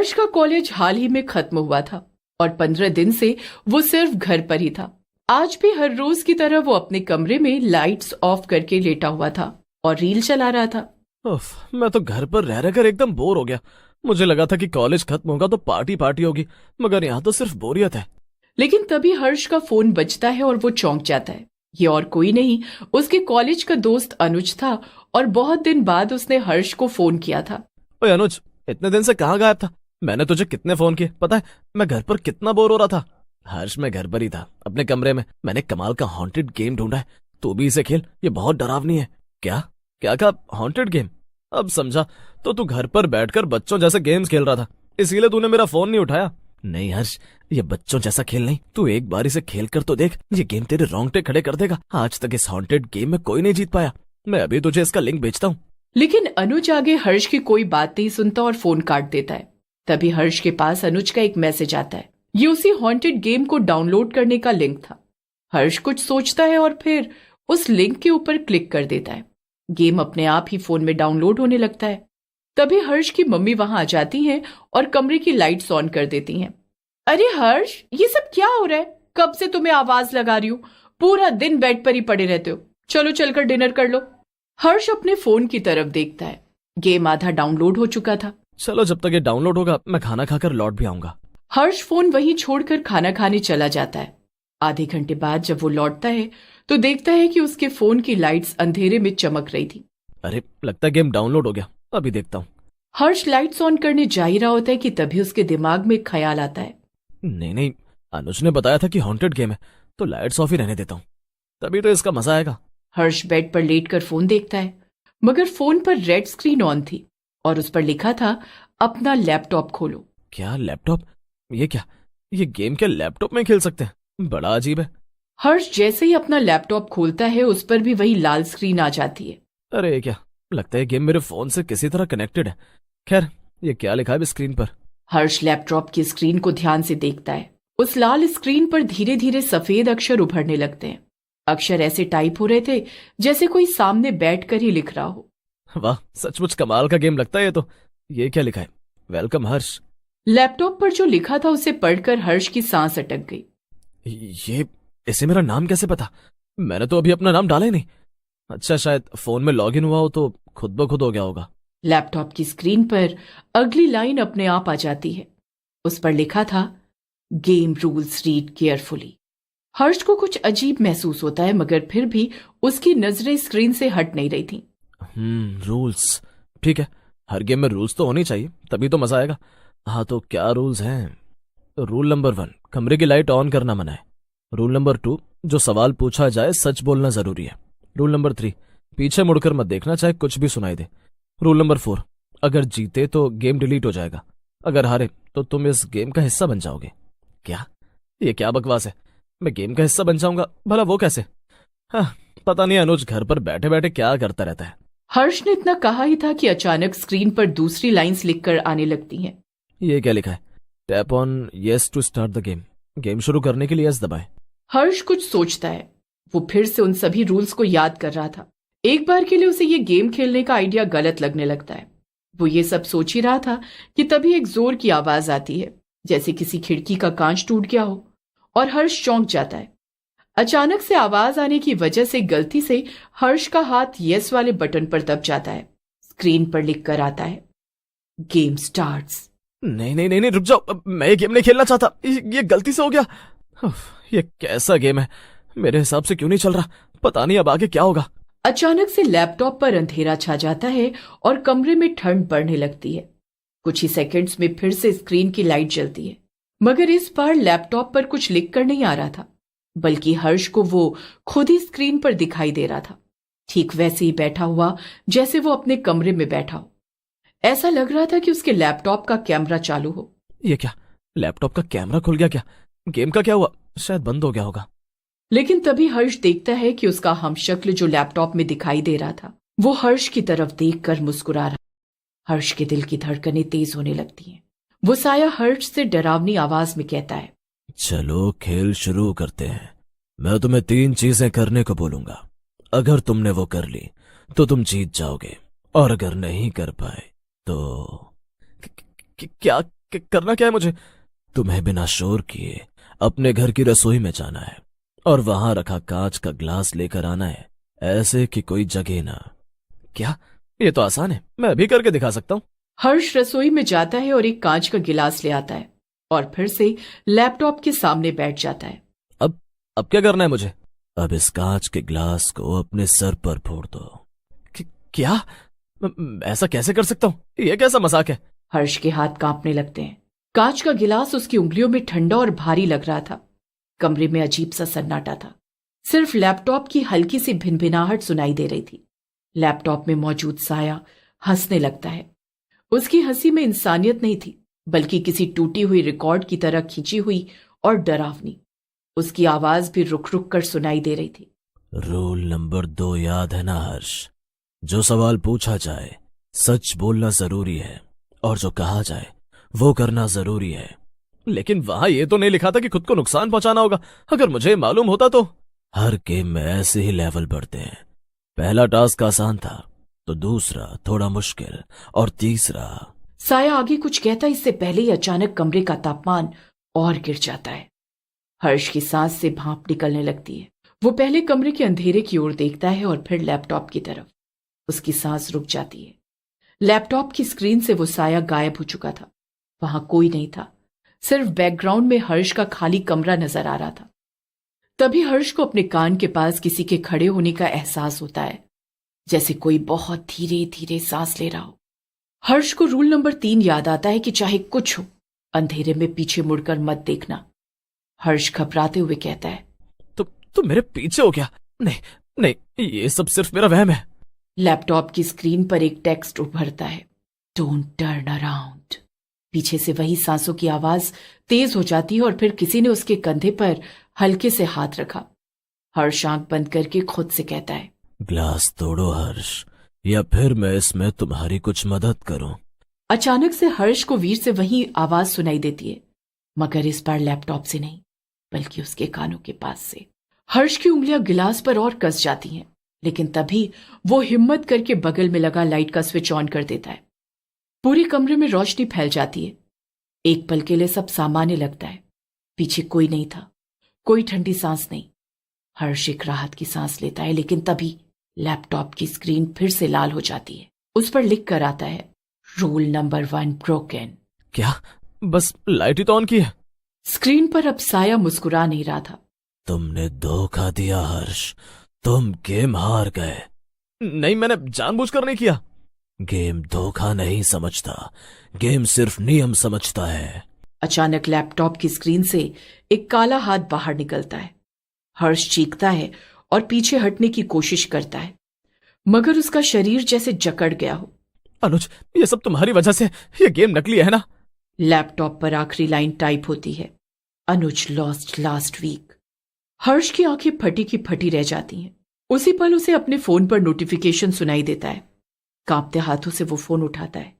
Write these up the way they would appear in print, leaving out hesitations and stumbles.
हर्ष का कॉलेज हाल ही में खत्म हुआ था और 15 दिन से वो सिर्फ घर पर ही था। आज भी हर रोज की तरह वो अपने कमरे में लाइट्स ऑफ करके लेटा हुआ था और रील चला रहा था। मैं तो घर पर रह रहकर एकदम बोर हो गया। मुझे लगा था कि कॉलेज खत्म होगा तो पार्टी पार्टी होगी, मगर यहाँ तो सिर्फ बोरियत है। लेकिन तभी हर्ष का फोन बजता है और वो चौंक जाता है। ये और कोई नहीं, उसके कॉलेज का दोस्त अनुज था और बहुत दिन बाद उसने हर्ष को फोन किया था। ओए अनुज, इतने दिन से कहाँ गायब था? मैंने तुझे कितने फोन किए पता है? मैं घर पर कितना बोर हो रहा था। हर्ष, मैं घर पर ही था, अपने कमरे में। मैंने कमाल का हॉन्टेड गेम ढूंढा है, तू भी इसे खेल, ये बहुत डरावनी है। क्या क्या कहा? Haunted game? अब समझा, तो तू घर पर बैठकर बच्चों जैसे गेम्स खेल रहा था, इसीलिए तूने मेरा फोन नहीं उठाया। नहीं हर्ष, ये बच्चों जैसा खेल नहीं, तू एक बार इसे खेल कर तो देख, ये गेम तेरे रोंगटे खड़े कर देगा। आज तक इस हॉन्टेड गेम में कोई नहीं जीत पाया। मैं अभी तुझे इसका लिंक भेजता हूँ। लेकिन अनुज आगे हर्ष की कोई बात नहीं सुनता और फोन काट देता है। तभी हर्ष के पास अनुज का एक मैसेज आता है। ये उसी हॉन्टेड गेम को डाउनलोड करने का लिंक था। हर्ष कुछ सोचता है और फिर उस लिंक के ऊपर क्लिक कर देता है। गेम अपने आप ही फोन में डाउनलोड होने लगता है। तभी हर्ष की मम्मी वहां आ जाती हैं और कमरे की लाइट्स ऑन कर देती हैं। अरे हर्ष, ये सब क्या हो रहा है? कब से तुम्हें आवाज लगा रही हूँ, पूरा दिन बेड पर ही पड़े रहते हो। चलो चलकर डिनर कर लो। हर्ष अपने फोन की तरफ देखता है। गेम आधा डाउनलोड हो चुका था। चलो, जब तक ये डाउनलोड होगा मैं खाना खाकर लौट भी आऊंगा। हर्ष फोन वहीं छोड़कर खाना खाने चला जाता है। आधे घंटे बाद जब वो लौटता है तो देखता है कि उसके फोन की लाइट्स अंधेरे में चमक रही थी। अरे, लगता है गेम डाउनलोड हो गया, अभी देखता हूँ। हर्ष लाइट्स ऑन करने जा ही रहा होता है कि तभी उसके दिमाग में एक ख्याल आता है। नहीं, अनुज ने बताया था कि हॉन्टेड गेम है, तो लाइट्स ऑफ ही रहने देता हूँ, तभी तो इसका मजा आएगा। हर्ष बेड पर लेटकर फोन देखता है, मगर फोन पर रेड स्क्रीन ऑन थी और उस पर लिखा था, अपना लैपटॉप खोलो। क्या लैपटॉप? ये क्या, ये गेम क्या लैपटॉप में खेल सकते हैं? बड़ा अजीब है। हर्ष जैसे ही अपना लैपटॉप खोलता है उस पर भी वही लाल स्क्रीन आ जाती है। अरे क्या, लगता है गेम मेरे फोन से किसी तरह कनेक्टेड है। खैर, ये क्या लिखा है स्क्रीन पर? हर्ष लैपटॉप की स्क्रीन को ध्यान से देखता है। उस लाल स्क्रीन पर धीरे धीरे सफेद अक्षर उभरने लगते हैं। अक्षर ऐसे टाइप हो रहे थे जैसे कोई सामने बैठकर ही लिख रहा हो। वाह, सचमुच कमाल का गेम लगता है ये तो। ये क्या लिखा है? वेलकम हर्ष। लैपटॉप पर जो लिखा था उसे पढ़कर हर्ष की सांस अटक गई। ये इसे मेरा नाम कैसे पता? मैंने तो अभी अपना नाम डाला ही नहीं। अच्छा, शायद फोन में लॉगिन हुआ हो तो खुद ब खुद हो गया होगा। लैपटॉप की स्क्रीन पर अगली लाइन अपने आप आ जाती है। उस पर लिखा था, गेम रूल्स रीड केयरफुली। हर्ष को कुछ अजीब महसूस होता है, मगर फिर भी उसकी नजरें स्क्रीन से हट नहीं रही थी। रूल्स, ठीक है, हर गेम में रूल्स तो होनी चाहिए, तभी तो मजा आएगा। हाँ, तो क्या रूल्स हैं? रूल नंबर 1, कमरे की लाइट ऑन करना मना है। रूल नंबर 2, जो सवाल पूछा जाए सच बोलना जरूरी है। रूल नंबर 3, पीछे मुड़कर मत देखना चाहे कुछ भी सुनाई दे। रूल नंबर 4, अगर जीते तो गेम डिलीट हो जाएगा, अगर हारे तो तुम इस गेम का हिस्सा बन जाओगे। क्या, ये क्या बकवास है? मैं गेम का हिस्सा बन जाऊंगा? भला वो कैसे? हाँ, पता नहीं अनुज घर पर बैठे बैठे क्या करता रहता है। हर्ष ने इतना कहा ही था कि अचानक स्क्रीन पर दूसरी लाइंस लिखकर आने लगती हैं। ये क्या लिखा है? Tap on yes to start the game. Game शुरू करने के लिए यस दबाएं। हर्ष कुछ सोचता है। वो फिर से उन सभी रूल्स को याद कर रहा था। एक बार के लिए उसे ये गेम खेलने का आइडिया गलत लगने लगता है। वो ये सब सोच ही रहा था कि तभी एक जोर की आवाज आती है, जैसे किसी खिड़की का कांच टूट गया हो, और हर्ष चौंक जाता है। अचानक से आवाज आने की वजह से गलती से हर्ष का हाथ यस वाले बटन पर दब जाता है। स्क्रीन पर लिख कर आता है, गेम स्टार्ट्स। नहीं, रुक जाओ, मैं ये गेम नहीं खेलना चाहता, ये गलती से हो गया। ये कैसा गेम है? मेरे हिसाब से क्यों नहीं चल रहा? पता नहीं अब आगे क्या होगा। अचानक से लैपटॉप पर अंधेरा छा जाता है और कमरे में ठंड बढ़ने लगती है। कुछ ही सेकंड्स में फिर से स्क्रीन की लाइट जलती है, मगर इस बार लैपटॉप पर कुछ लिखकर नहीं आ रहा था, बल्कि हर्ष को वो खुद ही स्क्रीन पर दिखाई दे रहा था, ठीक वैसे ही बैठा हुआ जैसे वो अपने कमरे में बैठा हो। ऐसा लग रहा था कि उसके लैपटॉप का कैमरा चालू हो। ये क्या, लैपटॉप का कैमरा खुल गया क्या? गेम का क्या हुआ? शायद बंद हो गया होगा। लेकिन तभी हर्ष देखता है कि उसका हमशक्ल जो लैपटॉप में दिखाई दे रहा था, वो हर्ष की तरफ देखकर मुस्कुरा रहा। हर्ष के दिल की धड़कनें तेज होने लगती हैं। वो साया हर्ष से डरावनी आवाज में कहता है, चलो खेल शुरू करते हैं। मैं तुम्हें 3 चीजें करने को बोलूंगा। अगर तुमने वो कर ली तो तुम जीत जाओगे, और अगर नहीं कर पाए तो... क्या करना क्या है मुझे? तुम्हें बिना शोर किए अपने घर की रसोई में जाना है और वहां रखा कांच का ग्लास लेकर आना है, ऐसे कि कोई जगे ना। क्या? ये तो आसान है, मैं अभी करके दिखा सकता हूँ। हर्ष रसोई में जाता है और एक कांच का गिलास ले आता है और फिर से लैपटॉप के सामने बैठ जाता है। अब क्या करना है मुझे? अब इस कांच के ग्लास को अपने सर पर फोड़ दो। क्या? ऐसा कैसे कर सकता हूँ? यह कैसा मजाक है? हर्ष के हाथ कांपने लगते हैं। कांच का गिलास उसकी उंगलियों में ठंडा और भारी लग रहा था। कमरे में अजीब सा सन्नाटा था। सिर्फ लैपटॉप की हल्की सी भिनभिनाहट सुनाई दे रही थी। लैपटॉप में मौजूद साया हंसने लगता है। उसकी हंसी में इंसानियत नहीं थी, बल्कि किसी टूटी हुई रिकॉर्ड की तरह खिंची हुई और डरावनी। उसकी आवाज भी रुक रुक कर सुनाई दे रही थी। रूल नंबर 2 याद है ना हर्ष? जो सवाल पूछा जाए सच बोलना जरूरी है और जो कहा जाए वो करना जरूरी है। लेकिन वहां ये तो नहीं लिखा था कि खुद को नुकसान पहुंचाना होगा। अगर मुझे मालूम होता तो। हर गेम में ऐसे ही लेवल बढ़ते हैं। पहला टास्क आसान था तो दूसरा थोड़ा मुश्किल और तीसरा। साया आगे कुछ कहता इससे पहले ही अचानक कमरे का तापमान और गिर जाता है। हर्ष की सांस से भाप निकलने लगती है। वो पहले कमरे के अंधेरे की ओर देखता है और फिर लैपटॉप की तरफ। उसकी सांस रुक जाती है। लैपटॉप की स्क्रीन से वो साया गायब हो चुका था। वहां कोई नहीं था। सिर्फ बैकग्राउंड में हर्ष का खाली कमरा नजर आ रहा था। तभी हर्ष को अपने कान के पास किसी के खड़े होने का एहसास होता है, जैसे कोई बहुत धीरे धीरे सांस ले रहा हो। हर्ष को रूल नंबर 3 याद आता है कि चाहे कुछ हो, अंधेरे में पीछे मुड़कर मत देखना। हर्ष घबराते हुए कहता है, तुम मेरे पीछे हो क्या? नहीं नहीं, ये सब सिर्फ मेरा वहम है। लैपटॉप की स्क्रीन पर एक टेक्स्ट उभरता है, डोंट टर्न अराउंड। पीछे से वही सांसों की आवाज तेज हो जाती है और फिर किसी ने उसके कंधे पर हल्के से हाथ रखा। हर्ष आंख बंद करके खुद से कहता है, ग्लास तोड़ो हर्ष, या फिर मैं इसमें तुम्हारी कुछ मदद करूं। अचानक से हर्ष को वीर से वही आवाज सुनाई देती है, मगर इस बार लैपटॉप से नहीं, बल्कि उसके कानों के पास से। हर्ष की उंगलियां गिलास पर और कस जाती हैं, लेकिन तभी वो हिम्मत करके बगल में लगा लाइट का स्विच ऑन कर देता है। पूरे कमरे में रोशनी फैल जाती है। एक पल के लिए सब सामान्य लगता है। पीछे कोई नहीं था, कोई ठंडी सांस नहीं। हर्ष एक राहत की सांस लेता है, लेकिन तभी लैपटॉप की स्क्रीन फिर से लाल हो जाती है। उस पर लिख कर आता है, रूल नंबर 1 ब्रोकन। क्या? बस लाइट ही तो ऑन की है। स्क्रीन पर अब साया मुस्कुरा नहीं रहा था। तुमने धोखा दिया हर्ष, तुम गेम हार गए। नहीं, मैंने जानबूझकर नहीं किया। गेम धोखा नहीं समझता, गेम सिर्फ नियम समझता है। अचानक लैपटॉप की स्क्रीन से एक काला हाथ बाहर निकलता है। हर्ष चीखता है और पीछे हटने की कोशिश करता है, मगर उसका शरीर जैसे जकड़ गया हो। अनुज, ये सब तुम्हारी वजह से। ये गेम नकली है ना? लैपटॉप पर आखिरी लाइन टाइप होती है, अनुज लॉस्ट लास्ट वीक। हर्ष की आंखें फटी की फटी रह जाती हैं। उसी पल उसे अपने फोन पर नोटिफिकेशन सुनाई देता है। कांपते हाथों से वो फोन उठाता है।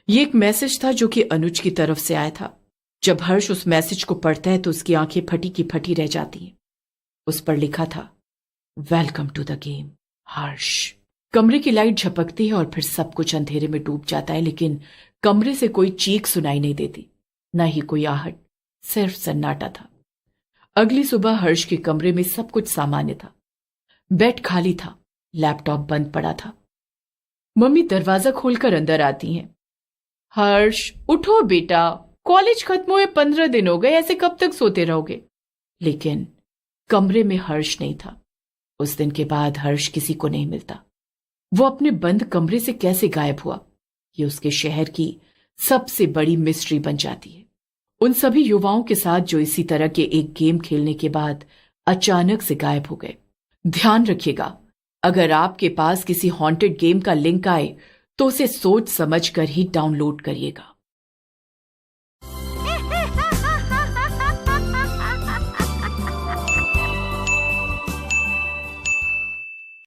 ये एक मैसेज था जो कि अनुज की तरफ से आया था। जब हर्ष उस मैसेज को पढ़ता है तो उसकी आंखें फटी की फटी रह जाती हैं। उस पर लिखा था, वेलकम टू द गेम हर्ष। कमरे की लाइट झपकती है और फिर सब कुछ अंधेरे में डूब जाता है, लेकिन कमरे से कोई चीख सुनाई नहीं देती, न ही कोई आहट, सिर्फ सन्नाटा था। अगली सुबह हर्ष के कमरे में सब कुछ सामान्य था। बेड खाली था, लैपटॉप बंद पड़ा था। मम्मी दरवाजा खोलकर अंदर आती हैं। हर्ष उठो बेटा, कॉलेज खत्म हुए 15 दिन हो गए, ऐसे कब तक सोते रहोगे? लेकिन कमरे में हर्ष नहीं था। उस दिन के बाद हर्ष किसी को नहीं मिलता। वो अपने बंद कमरे से कैसे गायब हुआ, ये उसके शहर की सबसे बड़ी मिस्ट्री बन जाती है। उन सभी युवाओं के साथ जो इसी तरह के एक गेम खेलने के बाद अचानक से गायब हो गए। ध्यान रखिएगा, अगर आपके पास किसी हॉन्टेड गेम का लिंक आए तो उसे सोच समझ कर ही डाउनलोड करिएगा।